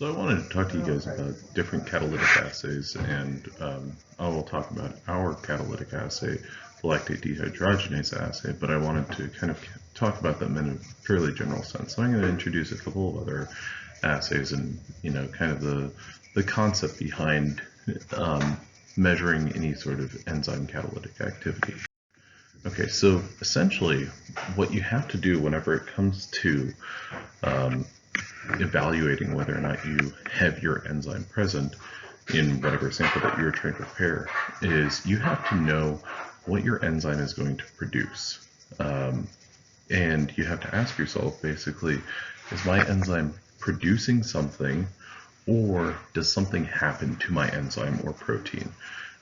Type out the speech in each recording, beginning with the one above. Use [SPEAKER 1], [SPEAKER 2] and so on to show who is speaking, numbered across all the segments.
[SPEAKER 1] So I wanted to talk to you guys about different catalytic assays, and I will talk about our catalytic assay, the lactate dehydrogenase assay, but I wanted to kind of talk about them in a fairly general sense. So I'm going to introduce a couple of other assays and, kind of the concept behind measuring any sort of enzyme catalytic activity. Okay, so essentially what you have to do whenever it comes to evaluating whether or not you have your enzyme present in whatever sample that you're trying to prepare is you have to know what your enzyme is going to produce. And you have to ask yourself, basically, is my enzyme producing something, or does something happen to my enzyme or protein?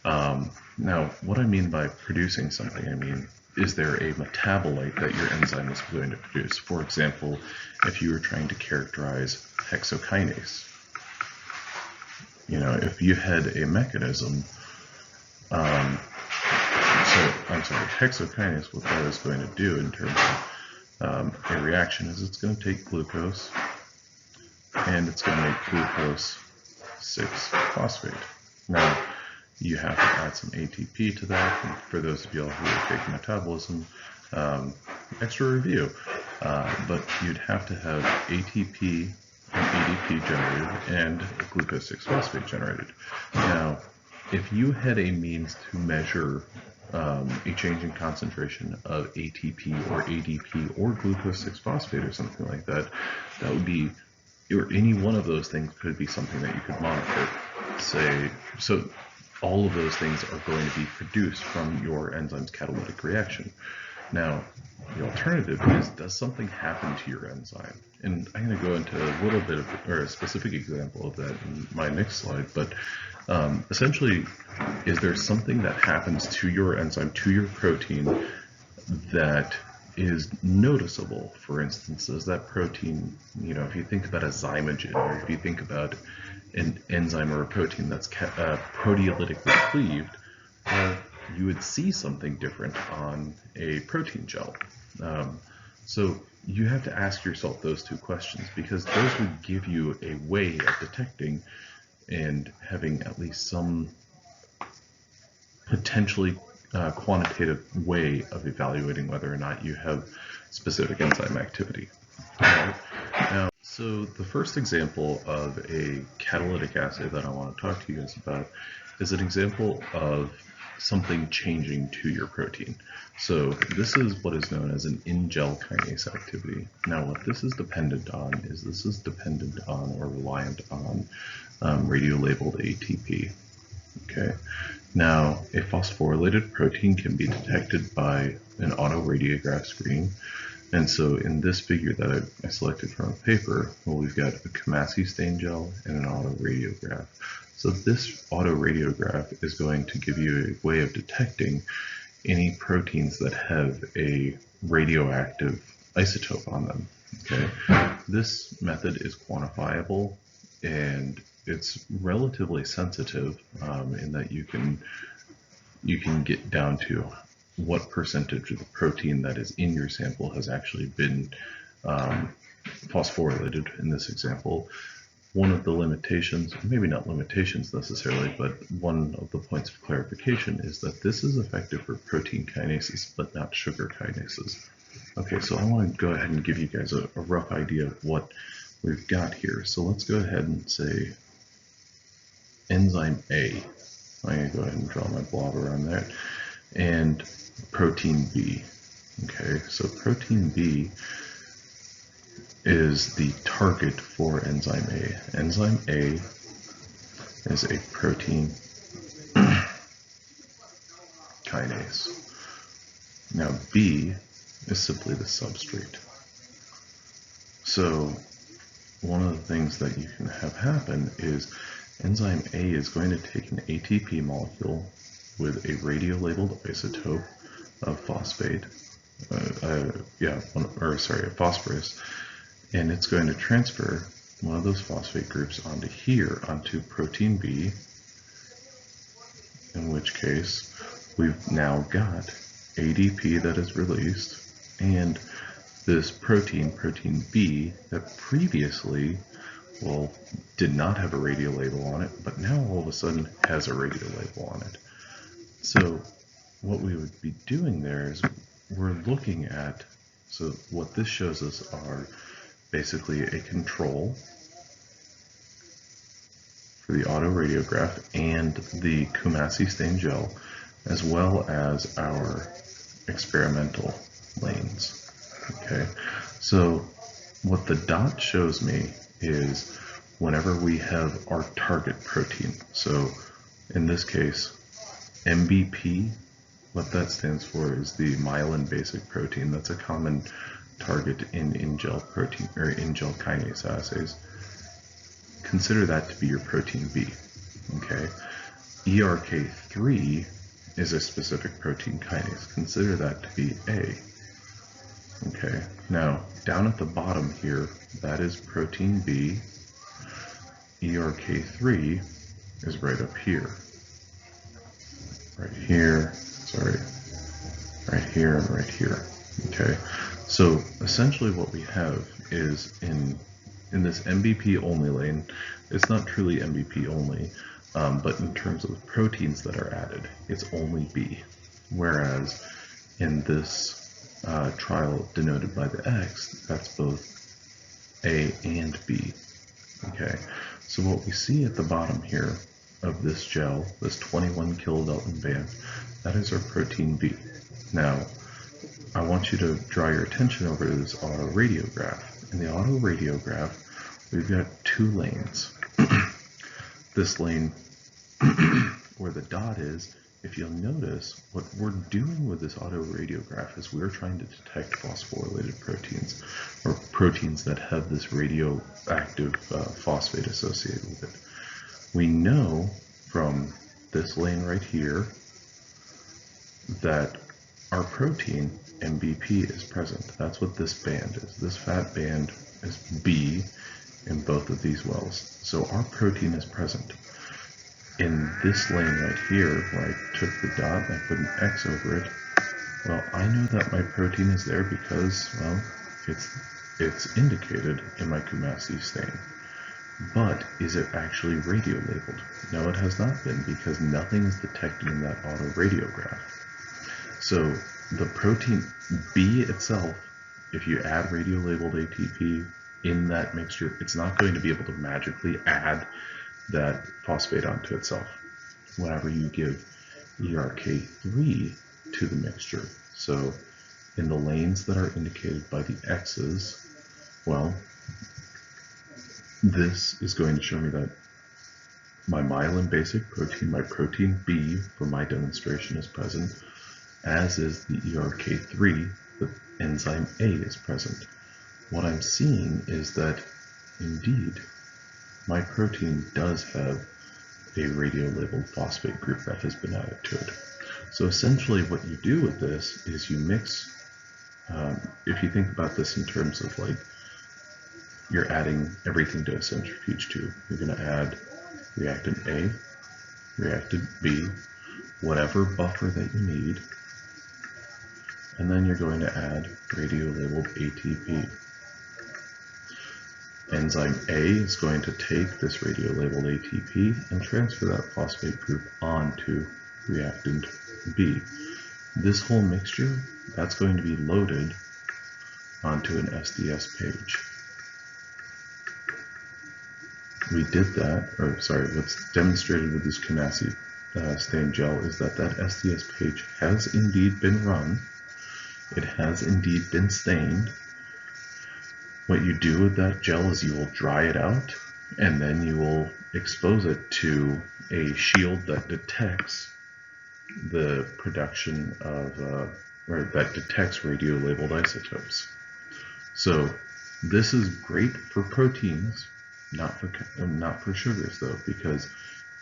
[SPEAKER 1] Now, what I mean by producing something, I mean, is there a metabolite that your enzyme is going to produce? For example, if you were trying to characterize hexokinase, if you had a mechanism, hexokinase, what that is going to do in terms of a reaction is it's going to take glucose and it's going to make glucose 6-phosphate. Now, you have to add some ATP to that. And for those of y'all who are taking metabolism, extra review. But you'd have to have ATP and ADP generated and glucose 6-phosphate generated. Now, if you had a means to measure a change in concentration of ATP or ADP or glucose 6-phosphate or something like that, that would be, or any one of those things could be something that you could monitor. So all of those things are going to be produced from your enzyme's catalytic reaction. Now, the alternative is, does something happen to your enzyme? And I'm going to go into a little bit of, or a specific example of that in my next slide, but essentially, is there something that happens to your enzyme, to your protein, that is noticeable? For instance, is that protein, if you think about a zymogen, or if you think about an enzyme or a protein that's proteolytically cleaved, you would see something different on a protein gel. So you have to ask yourself those two questions, because those would give you a way of detecting and having at least some potentially quantitative way of evaluating whether or not you have specific enzyme activity. Now, so the first example of a catalytic assay that I want to talk to you guys about is an example of something changing to your protein. So this is what is known as an Ingel kinase activity. Now, what this is dependent on is or reliant on radio-labeled ATP. Okay. Now, a phosphorylated protein can be detected by an autoradiograph screen. And so in this figure that I selected from a paper, well, we've got a kinase stain gel and an autoradiograph. So this autoradiograph is going to give you a way of detecting any proteins that have a radioactive isotope on them. Okay. This method is quantifiable, and it's relatively sensitive in that you can get down to what percentage of the protein that is in your sample has actually been phosphorylated in this example. One of the limitations, maybe not limitations necessarily, but one of the points of clarification is that this is effective for protein kinases, but not sugar kinases. Okay, so I want to go ahead and give you guys a rough idea of what we've got here. So let's go ahead and say enzyme A. I'm going to go ahead and draw my blob around that. And protein B. Okay, so protein B is the target for enzyme A. Enzyme A is a protein kinase. Now B is simply the substrate. So one of the things that you can have happen is enzyme A is going to take an ATP molecule with a radio-labeled isotope of phosphate, a phosphorus, and it's going to transfer one of those phosphate groups onto protein B, in which case we've now got ADP that is released, and this protein B, that previously well, did not have a radio label on it, but now all of a sudden has a radio label on it. So what we would be doing there is we're looking at, so what this shows us are basically a control for the autoradiograph and the Kinase stain gel, as well as our experimental lanes. Okay, so what the dot shows me is whenever we have our target protein. So in this case, MBP, what that stands for is the myelin basic protein. That's a common target in Ingel protein or Ingel kinase assays. Consider that to be your protein B. Okay, ERK3 is a specific protein kinase. Consider that to be A. Okay, now down at the bottom here, that is protein B. ERK3 is right up here. Right here, sorry, right here and right here. Okay, so essentially what we have is in this MBP only lane, it's not truly MBP only, but in terms of the proteins that are added, it's only B. Whereas in this trial denoted by the X, that's both A and B. Okay, so what we see at the bottom here of this gel, this 21 kilodalton band, that is our protein B. Now, I want you to draw your attention over to this autoradiograph. In the autoradiograph, we've got two lanes. This lane where the dot is, if you'll notice, what we're doing with this autoradiograph is we're trying to detect phosphorylated proteins, or proteins that have this radioactive phosphate associated with it. We know from this lane right here that our protein, MBP, is present. That's what this band is. This fat band is B in both of these wells. So our protein is present. In this lane right here, where I took the dot and I put an X over it, well, I know that my protein is there because, well, it's indicated in my Kinase stain. But is it actually radio labeled? No, it has not been, because nothing is detected in that autoradiograph. So the protein B itself, if you add radio-labeled ATP in that mixture, it's not going to be able to magically add that phosphate onto itself whenever you give ERK3 to the mixture. So in the lanes that are indicated by the X's, well, this is going to show me that my myelin basic protein, my protein B for my demonstration, is present, as is the ERK3, the enzyme A is present. What I'm seeing is that indeed my protein does have a radio-labeled phosphate group that has been added to it. So essentially what you do with this is you mix, if you think about this in terms of like, you're adding everything to a centrifuge tube. You're going to add reactant A, reactant B, whatever buffer that you need, and then you're going to add radio-labeled ATP. Enzyme A is going to take this radio-labeled ATP and transfer that phosphate group onto reactant B. This whole mixture, that's going to be loaded onto an SDS page. We did that, or sorry, what's demonstrated with this Kinase stain gel is that that SDS page has indeed been run. It has indeed been stained. What you do with that gel is you will dry it out, and then you will expose it to a shield that detects the production of, or that detects radio-labeled isotopes. So this is great for proteins, not for sugars though, because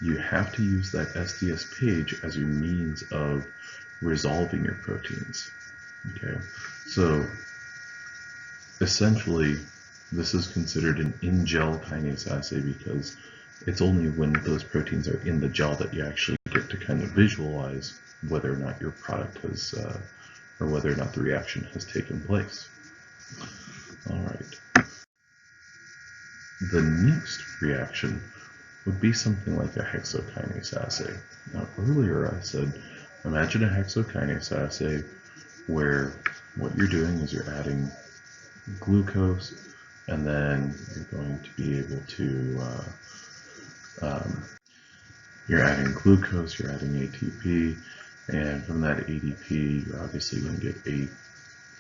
[SPEAKER 1] you have to use that SDS page as your means of resolving your proteins. Okay, so essentially this is considered an in-gel kinase assay because it's only when those proteins are in the gel that you actually get to kind of visualize whether or not your product has, or whether or not the reaction has taken place. All right. the next reaction would be something like a hexokinase assay. Now, earlier I said, imagine a hexokinase assay where what you're doing is you're adding glucose, and then you're going to be able to, you're adding glucose, you're adding ATP, and from that ADP, you're obviously going to get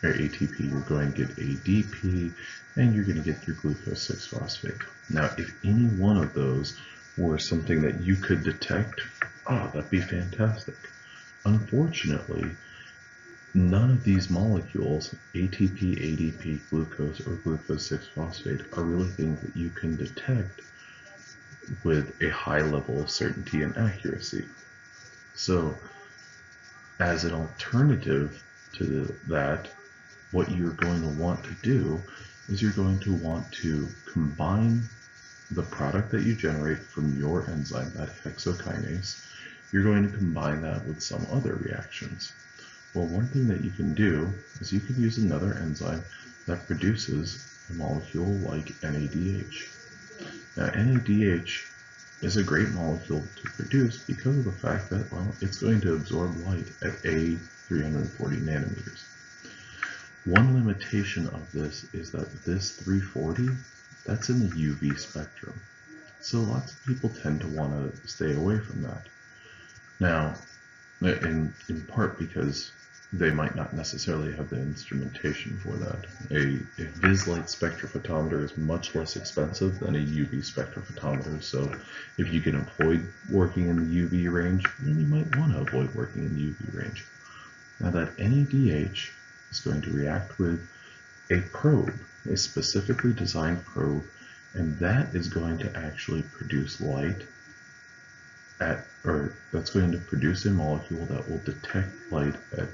[SPEAKER 1] ATP, you're going to get ADP, and you're going to get your glucose 6-phosphate. Now, if any one of those were something that you could detect, oh, that'd be fantastic. Unfortunately, none of these molecules, ATP, ADP, glucose, or glucose 6-phosphate, are really things that you can detect with a high level of certainty and accuracy. So, as an alternative to that, what you're going to want to do is you're going to want to combine the product that you generate from your enzyme, that hexokinase. You're going to combine that with some other reactions. Well, one thing that you can do is you can use another enzyme that produces a molecule like NADH. Now, NADH is a great molecule to produce because of the fact that, well, it's going to absorb light at 340 nanometers. One limitation of this is that this 340, that's in the UV spectrum. So lots of people tend to want to stay away from that. Now, in part because they might not necessarily have the instrumentation for that. A Vis-Light spectrophotometer is much less expensive than a UV spectrophotometer, so if you can avoid working in the UV range, then you might want to avoid working in the UV range. Now that NADH is going to react with a probe, a specifically designed probe, and that is going to actually produce light that's going to produce a molecule that will detect light at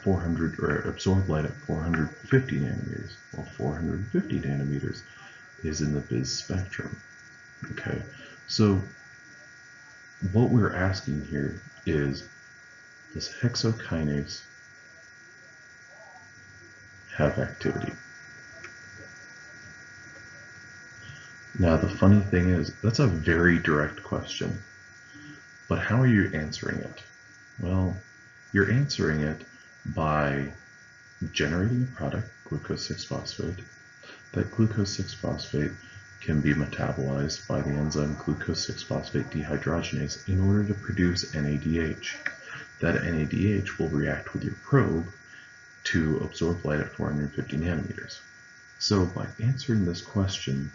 [SPEAKER 1] 400, or absorb light at 450 nanometers. Well, 450 nanometers is in the Vis spectrum. Okay, so what we're asking here is, does hexokinase have activity? Now, the funny thing is, that's a very direct question. But how are you answering it? Well, you're answering it by generating a product, glucose 6-phosphate. That glucose 6-phosphate can be metabolized by the enzyme glucose 6-phosphate dehydrogenase in order to produce NADH. That NADH will react with your probe to absorb light at 450 nanometers. So by answering this question,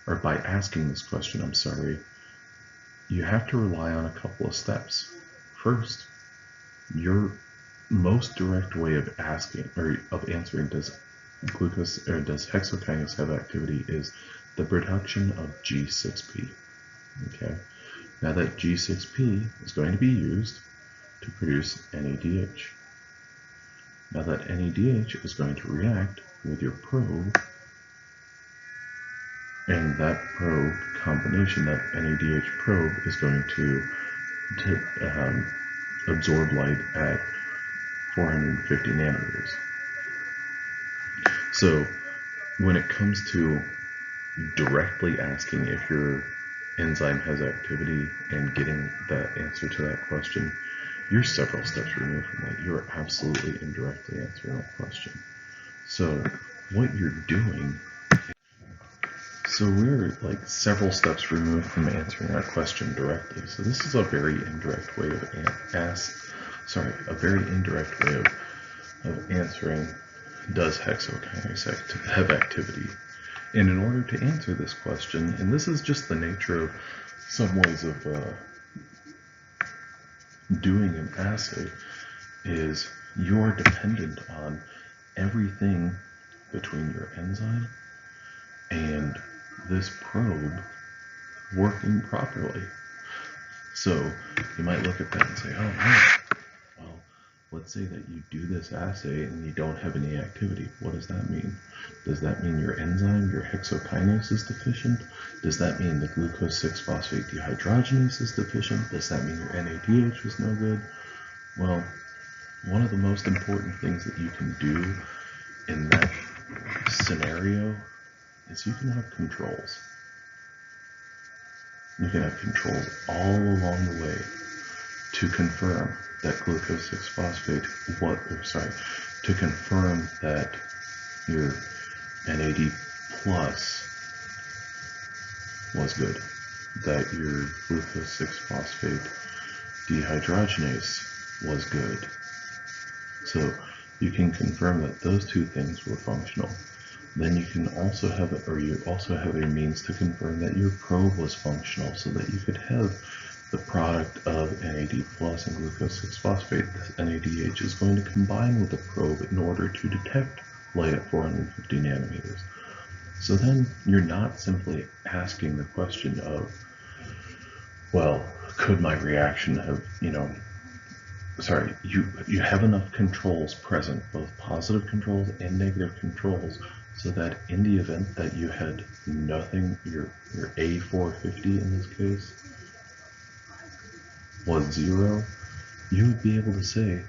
[SPEAKER 1] or by asking this question, I'm sorry, you have to rely on a couple of steps. First, your most direct way of asking, or of answering, does hexokinase have activity, is the production of G6P. Okay, now that G6P is going to be used to produce NADH. Now that NADH is going to react with your probe, and that probe combination, that NADH probe, is going to absorb light at 450 nanometers. So when it comes to directly asking if your enzyme has activity and getting the answer to that question, you're several steps removed from that. You're absolutely indirectly answering that question. So what you're doing, so we're like several steps removed from answering our question directly. So this is a very indirect way of answering, does hexokinase have activity? And in order to answer this question, and this is just the nature of some ways of doing an assay, is you're dependent on everything between your enzyme and this probe working properly. So you might look at that and say, oh man, well, let's say that you do this assay and you don't have any activity. What does that mean? Does that mean your enzyme, your hexokinase, is deficient? Does that mean the glucose 6-phosphate dehydrogenase is deficient? Does that mean your NADH was no good? Well, one of the most important things that you can do in that scenario is you can have controls. You can have controls all along the way to confirm that glucose 6-phosphate, to confirm that your NAD plus was good, that your glucose 6-phosphate dehydrogenase was good. So you can confirm that those two things were functional. Then you can also have, you also have a means to confirm that your probe was functional, so that you could have the product of NAD plus and glucose 6-phosphate. This NADH is going to combine with the probe in order to detect light at 450 nanometers. So then you're not simply asking the question of, well, could my reaction have, you have enough controls present, both positive controls and negative controls, so that in the event that you had nothing, your A450 in this case was 0, you would be able to say,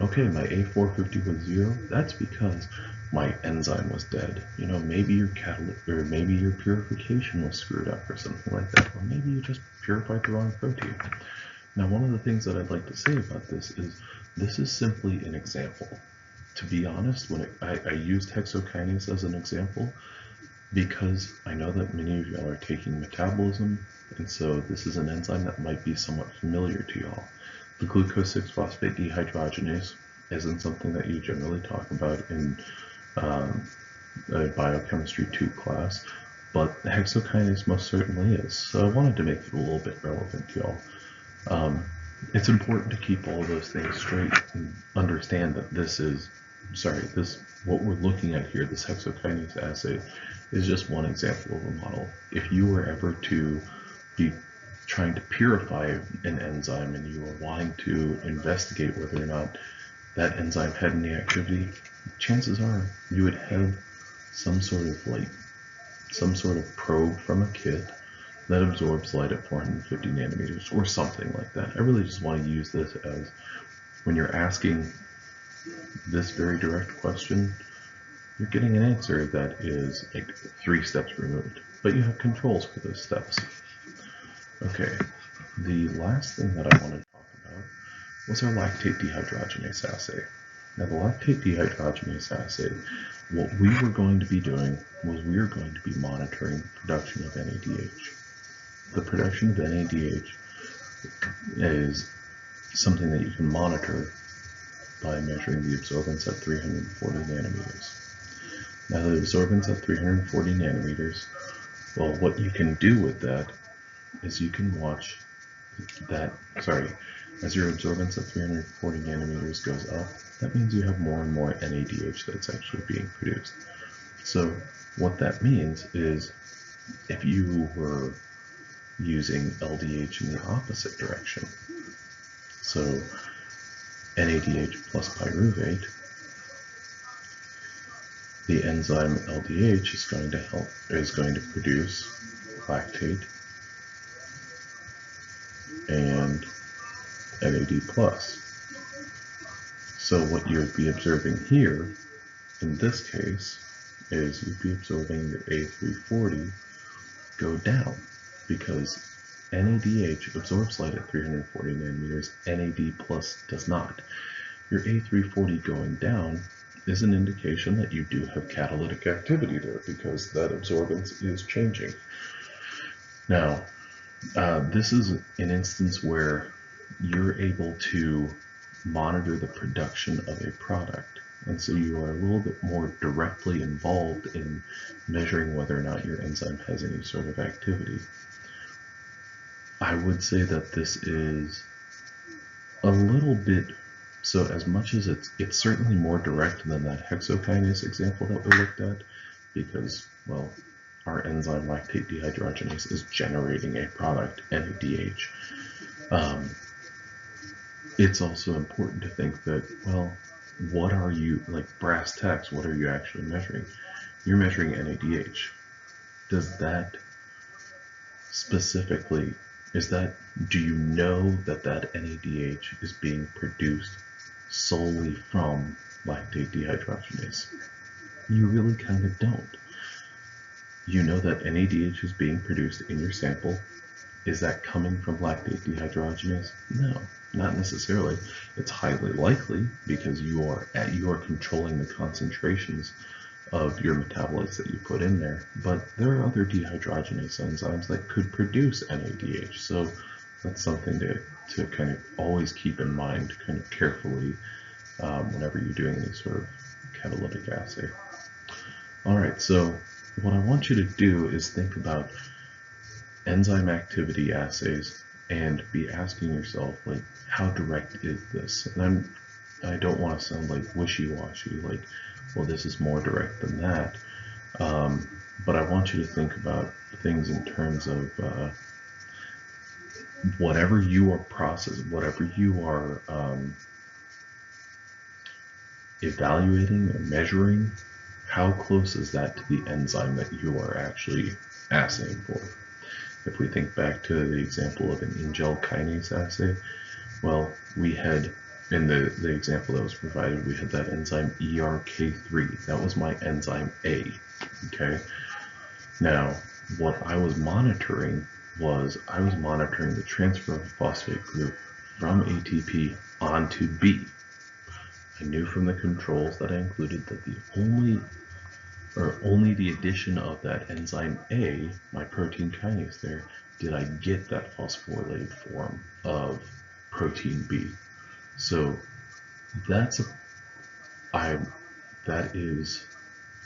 [SPEAKER 1] okay, my A450 was 0, that's because my enzyme was dead. Maybe your or maybe your purification was screwed up or something like that, or maybe you just purified the wrong protein. Now, one of the things that I'd like to say about this is simply an example. To be honest, when I used hexokinase as an example because I know that many of y'all are taking metabolism, and so this is an enzyme that might be somewhat familiar to y'all. The glucose 6-phosphate dehydrogenase isn't something that you generally talk about in a biochemistry 2 class, but the hexokinase most certainly is. So I wanted to make it a little bit relevant to y'all. It's important to keep all of those things straight and understand that what we're looking at here, this hexokinase assay, is just one example of a model. If you were ever to be trying to purify an enzyme and you were wanting to investigate whether or not that enzyme had any activity, chances are you would have some sort of probe from a kit that absorbs light at 450 nanometers or something like that. I really just want to use this as, when you're asking this very direct question, you're getting an answer that is like 3 steps removed, but you have controls for those steps. Okay, the last thing that I want to talk about was our lactate dehydrogenase assay. Now, the lactate dehydrogenase assay, what we were going to be doing was we were going to be monitoring the production of NADH. The production of NADH is something that you can monitor by measuring the absorbance at 340 nanometers. Now, the absorbance at 340 nanometers, well, what you can do with that is you can watch that, as your absorbance at 340 nanometers goes up, that means you have more and more NADH that's actually being produced. So what that means is, if you were using LDH in the opposite direction, so NADH plus pyruvate, the enzyme LDH is going to produce lactate and NAD plus. So what you would be observing here, in this case, is you'd be observing your A340 go down, because NADH absorbs light at 340 nanometers, NAD plus does not. Your A340 going down is an indication that you do have catalytic activity there, because that absorbance is changing. Now, this is an instance where you're able to monitor the production of a product, and so you are a little bit more directly involved in measuring whether or not your enzyme has any sort of activity. I would say that this is a little bit, so as much as it's certainly more direct than that hexokinase example that we looked at, because, well, our enzyme lactate dehydrogenase is generating a product, NADH. It's also important to think that, well, what are you, like brass tacks, what are you actually measuring? You're measuring NADH. Does that specifically, do you know that NADH is being produced solely from lactate dehydrogenase? You really kind of don't. you know that NADH is being produced in your sample. Is that coming from lactate dehydrogenase? No, not necessarily. It's highly likely because you are controlling the concentrations of your metabolites that you put in there. But there are other dehydrogenase enzymes that could produce NADH. So that's something to kind of always keep in mind kind of carefully whenever you're doing any sort of catalytic assay. All right, so what I want you to do is think about enzyme activity assays and be asking yourself, like, how direct is this? And I don't want to sound like wishy-washy, like, well, this is more direct than that. But I want you to think about things in terms of whatever you are processing, whatever you are evaluating or measuring, how close is that to the enzyme that you are actually assaying for? If we think back to the example of an Ingel kinase assay, well, we had, in the example that was provided, we had that enzyme ERK3. That was my enzyme A, okay? Now, what I was monitoring was the transfer of a phosphate group from ATP onto B. I knew from the controls that I included that only the addition of that enzyme A, my protein kinase there, did I get that phosphorylated form of protein B. So that is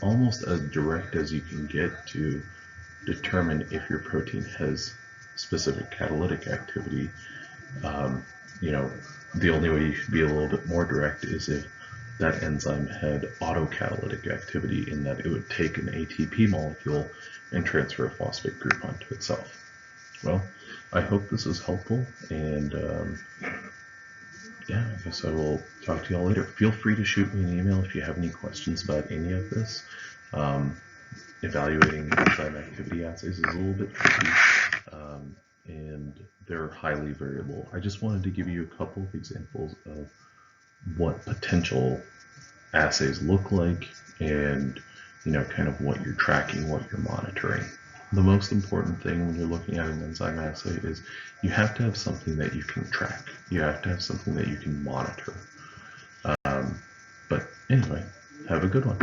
[SPEAKER 1] almost as direct as you can get to determine if your protein has specific catalytic activity. The only way you should be a little bit more direct is if that enzyme had autocatalytic activity, in that it would take an ATP molecule and transfer a phosphate group onto itself. Well, I hope this is helpful, and yeah, I guess I will talk to you all later. Feel free to shoot me an email if you have any questions about any of this. Evaluating enzyme activity assays is a little bit tricky, and they're highly variable. I just wanted to give you a couple of examples of what potential assays look like, and kind of what you're tracking, what you're monitoring. The most important thing when you're looking at an enzyme assay is you have to have something that you can track. You have to have something that you can monitor. But anyway, have a good one.